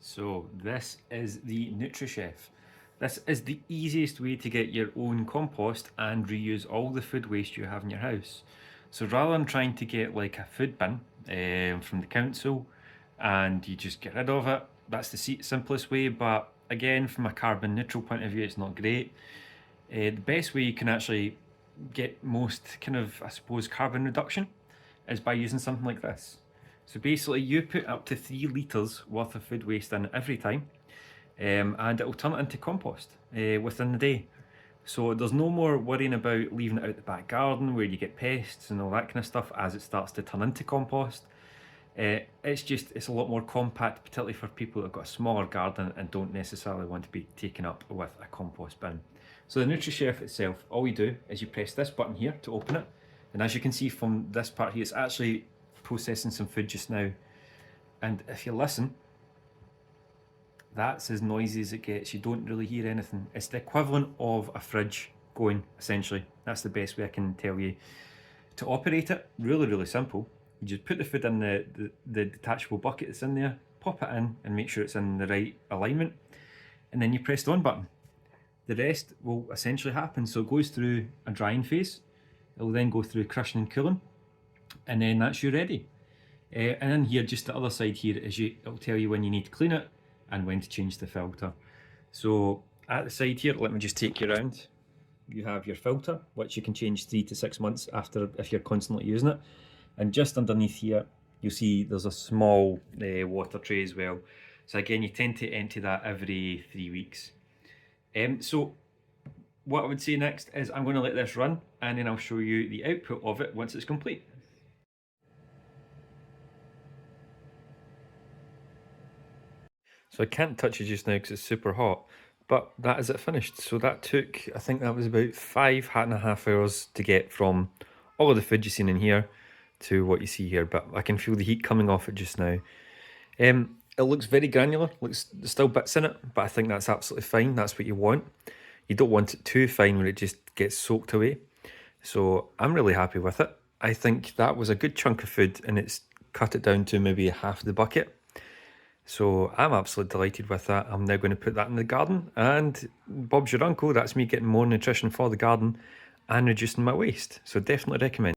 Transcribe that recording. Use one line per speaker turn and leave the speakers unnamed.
So this is the Nutrichef. This is the easiest way to get your own compost and reuse all the food waste you have in your house. So rather than trying to get like a food bin from the council and you just get rid of it, that's the simplest way, but again from a carbon neutral point of view it's not great. The best way you can actually get most kind of, I suppose, carbon reduction is by using something like this. So basically you put up to 3 litres worth of food waste in every time and it will turn it into compost within the day. So there's no more worrying about leaving it out the back garden where you get pests and all that kind of stuff as it starts to turn into compost. It's a lot more compact, particularly for people that have got a smaller garden and don't necessarily want to be taken up with a compost bin. So the Nutrichef itself, all you do is you press this button here to open it, and as you can see from this part here, it's actually processing some food just now, and if you listen, that's as noisy as it gets. You don't really hear anything. It's the equivalent of a fridge going, essentially. That's the best way I can tell you. To operate it, really simple. You just put the food in the detachable bucket that's in there, pop it in and make sure it's in the right alignment, and then you press the on button. The rest will essentially happen. So it goes through a drying phase, it will then go through crushing and cooling, and then that's you ready. And in here, just the other side here, it'll tell you when you need to clean it and when to change the filter. So at the side here, let me just take you around. You have your filter, which you can change 3 to 6 months after if you're constantly using it. And just underneath here, you'll see there's a small water tray as well. So again, you tend to empty that every 3 weeks. So what I would say next is I'm going to let this run and then I'll show you the output of it once it's complete. So I can't touch it just now because it's super hot, but that is it finished. So that took, I think that was about 5.5 hours to get from all of the food you've seen in here to what you see here, but I can feel the heat coming off it just now. It looks very granular, there's still bits in it, but I think that's absolutely fine. That's what you want. You don't want it too fine when it just gets soaked away. So I'm really happy with it. I think that was a good chunk of food and it's cut it down to maybe half the bucket. So I'm absolutely delighted with that. I'm now going to put that in the garden and Bob's your uncle. That's me getting more nutrition for the garden and reducing my waste. So definitely recommend.